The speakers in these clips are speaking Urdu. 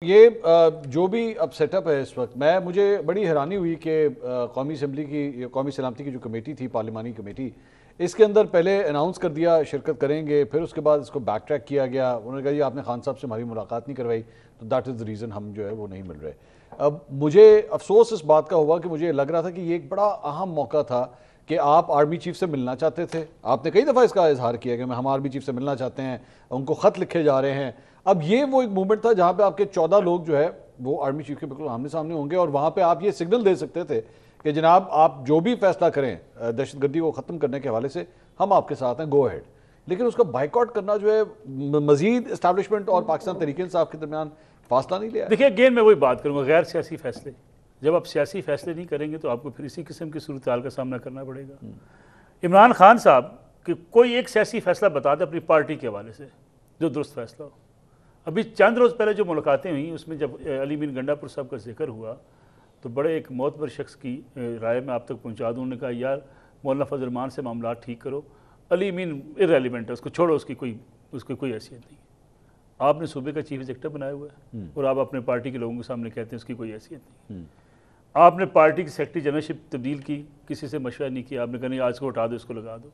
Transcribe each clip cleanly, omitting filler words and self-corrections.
یہ جو بھی اب سیٹ اپ ہے اس وقت مجھے بڑی حیرانی ہوئی کہ قومی اسمبلی کی قومی سلامتی کی جو کمیٹی تھی پارلیمانی کمیٹی اس کے اندر پہلے اناؤنس کر دیا شرکت کریں گے، پھر اس کے بعد اس کو بیک ٹریک کیا گیا. انہوں نے کہا جی آپ نے خان صاحب سے ہماری ملاقات نہیں کروائی، تو دیٹ از دا ریزن ہم جو ہے وہ نہیں مل رہے. اب مجھے افسوس اس بات کا ہوا کہ مجھے لگ رہا تھا کہ یہ ایک بڑا اہم موقع تھا کہ آپ آرمی چیف سے ملنا چاہتے تھے. آپ نے کئی دفعہ اس کا اظہار کیا کہ ہم آرمی چیف سے ملنا چاہتے ہیں، ان کو خط لکھے جا رہے ہیں. اب یہ وہ ایک مومنٹ تھا جہاں پہ آپ کے 14 لوگ جو ہے وہ آرمی چیف کے بالکل آمنے سامنے ہوں گے، اور وہاں پہ آپ یہ سگنل دے سکتے تھے کہ جناب آپ جو بھی فیصلہ کریں دہشت گردی کو ختم کرنے کے حوالے سے ہم آپ کے ساتھ ہیں، گو ہیڈ. لیکن اس کا بائیک آؤٹ کرنا جو ہے مزید اسٹیبلشمنٹ اور پاکستان تحریک انصاف کے درمیان فاصلہ نہیں لیا. دیکھیں اگین میں وہی بات کروں گا، غیر سیاسی فیصلے جب آپ سیاسی فیصلے نہیں کریں گے تو آپ کو پھر اسی قسم کی صورتحال کا سامنا کرنا پڑے گا. عمران خان صاحب کہ کوئی ایک سیاسی فیصلہ بتا دے اپنی پارٹی کے حوالے سے جو درست فیصلہ ہو. ابھی چند روز پہلے جو ملاقاتیں ہوئیں اس میں جب علی مین گنڈا پور صاحب کا ذکر ہوا تو بڑے ایک معتبر شخص کی رائے میں آپ تک پہنچا دوں. انہوں نے کہا یار مولانا فضل الرحمان سے معاملات ٹھیک کرو، علی مین ارریلیونٹ ہے، اس کو چھوڑو، اس کی کوئی حیثیت نہیں. آپ نے صوبے کا چیف ایگزیکٹو بنایا ہوا ہے اور آپ اپنے پارٹی کے لوگوں کے سامنے کہتے ہیں اس کی کوئی حیثیت نہیں. آپ نے پارٹی کی سیکرٹری جنرلشپ تبدیل کی، کسی سے مشورہ نہیں کیا، آپ نے کہا نہیں آج کو اٹھا دو، اس کو لگا دو.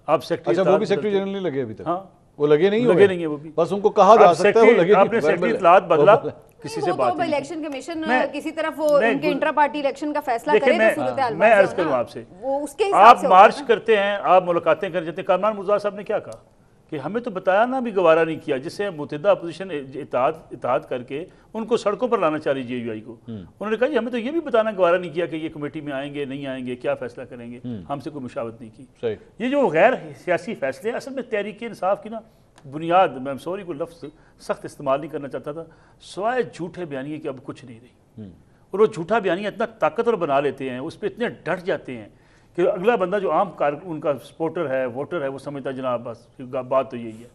آپ سیکرٹری اچھا وہ بھی سیکرٹری جنرل نہیں لگے ابھی تک؟ ہاں وہ لگے نہیں ہیں وہ بھی، بس ان کو کہا جا سکتا ہے وہ لگے. آپ نے سیکرٹری اطلاعات بدلا، کسی سے بات نہیں. الیکشن کمیشن کسی طرف وہ ان کے انٹرا پارٹی الیکشن کا فیصلہ کرے تو صورتحال میں عرض کروں آپ سے، آپ مارچ کرتے ہیں، آپ ملاقاتیں کر جاتے ہیں. کامران مرزا صاحب نے کیا کہا کہ ہمیں تو بتایا نا بھی گوارا نہیں کیا، جس سے متحدہ اپوزیشن اتحاد کر کے ان کو سڑکوں پر لانا چاہ رہی جے یو آئی کو. انہوں نے کہا جی ہمیں تو یہ بھی بتانا گوارا نہیں کیا کہ یہ کمیٹی میں آئیں گے نہیں آئیں گے، کیا فیصلہ کریں گے، ہم سے کوئی مشاورت نہیں کی. یہ جو غیر سیاسی فیصلے اصل میں تحریک انصاف کی نا بنیاد، میں سوری کوئی لفظ سخت استعمال نہیں کرنا چاہتا تھا، سوائے جھوٹے بیانیے کہ اب کچھ نہیں رہی. اور وہ جھوٹا بیانیہ اتنا طاقتور بنا لیتے ہیں، اس پہ اتنے ڈٹ جاتے ہیں کہ اگلا بندہ جو عام ان کا سپورٹر ہے، ووٹر ہے، وہ سمجھتا جناب بس بات تو یہی ہے.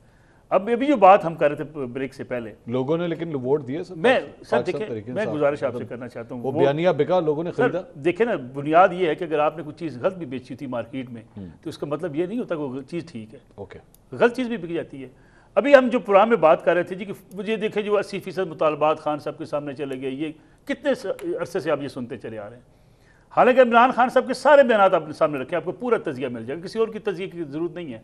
اب ابھی جو بات ہم کر رہے تھے بریک سے پہلے، لوگوں نے لیکن ووٹ دیے. سر دیکھیں میں گزارش آپ سے کرنا چاہتا ہوں، وہ بیانیہ بکا، لوگوں نے خریدا. دیکھیں نا بنیاد یہ ہے کہ اگر آپ نے کوئی چیز غلط بھی بیچی ہوتی مارکیٹ میں تو اس کا مطلب یہ نہیں ہوتا کہ وہ چیز ٹھیک ہے، غلط چیز بھی بک جاتی ہے. ابھی ہم جو پروگرام میں بات کر رہے تھے جی کہ مجھے دیکھیں جو 80% مطالبات خان صاحب کے سامنے چلے گئے، یہ کتنے عرصے سے آپ یہ سنتے چلے آ رہے ہیں. حالانکہ عمران خان صاحب کے سارے بیانات آپ نے سامنے رکھے، آپ کو پورا تجزیہ مل جائے گا، کسی اور کی تجزیے کی ضرورت نہیں ہے.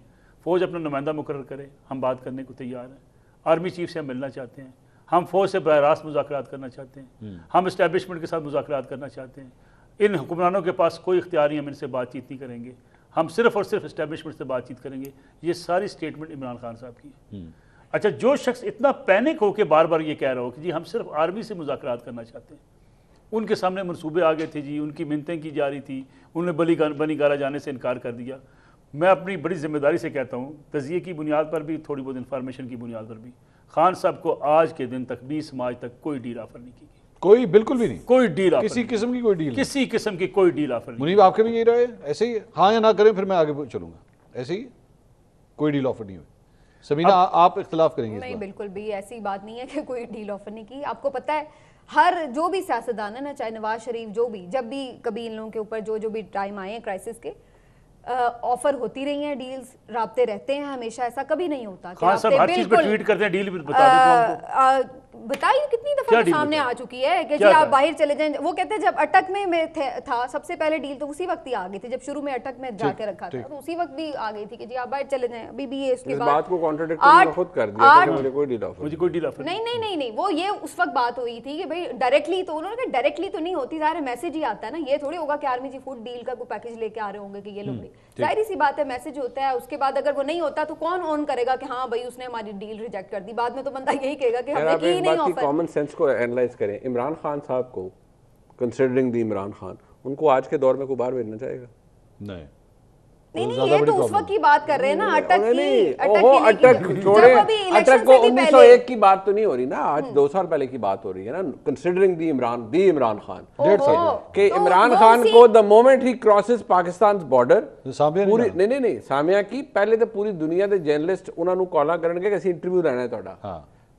فوج اپنا نمائندہ مقرر کرے، ہم بات کرنے کو تیار ہیں. آرمی چیف سے ہم ملنا چاہتے ہیں، ہم فوج سے براہ راست مذاکرات کرنا چاہتے ہیں، ہم اسٹیبلشمنٹ کے ساتھ مذاکرات کرنا چاہتے ہیں. ان حکمرانوں کے پاس کوئی اختیار نہیں، ہم ان سے بات چیت نہیں کریں گے، ہم صرف اور صرف اسٹیبلشمنٹ سے بات چیت کریں گے. یہ ساری سٹیٹمنٹ عمران خان صاحب کی ہے. اچھا جو شخص اتنا پینک ہو کے بار بار یہ کہہ رہا ہو کہ جی ہم صرف آرمی سے مذاکرات کرنا چاہتے ہیں، ان کے سامنے منصوبے آ گئے تھے جی، ان کی منتیں کی جا رہی تھی، انہوں نے بنی گالا جانے سے انکار کر دیا. میں اپنی بڑی ذمہ داری سے کہتا ہوں، تجزیے کی بنیاد پر بھی، تھوڑی بہت انفارمیشن کی بنیاد پر بھی، خان صاحب کو آج کے دن تک 20 مارچ تک کوئی ڈیل آفر نہیں کی گئی. کوئی بالکل بھی نہیں، کوئی ڈیل آفر، کسی قسم کی کوئی ڈیل، کسی قسم کی کوئی ڈیل آفر نہیں. منیب آپ کے بھی یہی رہے ایسے ہی، ہاں یا نہ کریں پھر میں آگے چلوں گا، ایسے ہی کوئی ڈیل آفر نہیں ہوئی. سمینہ آپ اختلاف کریں گے؟ نہیں بالکل بھی ایسی بات نہیں ہے کہ کوئی ڈیل آفر نہیں کی. آپ کو پتہ ہے ہر جو بھی سیاستدان ہے نا، چاہے نواز شریف، جو بھی جب بھی کبھی ان لوگوں کے اوپر جو بھی ٹائم آئے ہیں کرائسس کے، آفر ہوتی رہی ہیں، ڈیلز، رابطے رہتے ہیں ہمیشہ. ایسا کبھی نہیں ہوتا کہ خان صاحب ہر چیز پہ ٹویٹ کرتے ہیں، ڈیل بھی بتا دیں. بتائیے کتنی دفعہ سامنے آ چکی ہے کہ جی آپ باہر چلے جائیں. وہ کہتے ہیں جب اٹک میں تھا سب سے پہلے ڈیل تو اسی وقت ہی آ گئی تھی، جب شروع میں اٹک میں جا کے رکھا تھا تو اسی وقت بھی آ گئی تھی کہ جی آپ باہر چلے جائیں. ابھی بھی یہ اس کے بعد بات کو کانٹراڈکٹ کرنا خود کر دیا کہ مجھے کوئی ڈیل آفر نہیں وہ یہ اس وقت بات ہوئی تھی کہ بھائی ڈائریکٹلی، تو انہوں نے کہا ڈائریکٹلی تو نہیں ہوتی، ظاہر میسج ہی آتا ہے نا. یہ تھوڑی ہوگا کہ آرمی چیف فوڈ ڈیل کا کوئی پیکج لے کے آ رہے ہوں گے کہ یہ لوگ، ظاہری سی بات ہے میسج ہوتا ہے. اس کے بعد اگر وہ نہیں ہوتا تو کون آن کرے گا کہ ہاں بھائی اس نے ہماری ڈیل ریجیکٹ کر دی. بعد میں تو بندہ یہی کہے گا کہ ہم نے کی نہیں آفر. کامن سینس کو اینالائز کریں، عمران خان صاحب کو کنسیڈرنگ دی عمران خان، ان کو آج کے دور میں کوئی باہر بھیجنا چاہے گا؟ نہیں نہیں، یہ تو اس وقت کی بات کر رہے ہیں نا، اٹک کی. اٹک چھوڑے، اٹک کو 1901 کی بات تو نہیں ہو رہی نا، آج 2 سال پہلے کی بات ہو رہی ہے نا. کنسیڈرنگ دی عمران خان، کہ عمران خان کو the moment he crosses Pakistan border, پوری نہیں سامیہ کی پہلے تو پوری دنیا دے جرنلسٹ انہاں نوں کالاں کرنگے کہ اسی انٹرویو لینا ہے تہاڈا.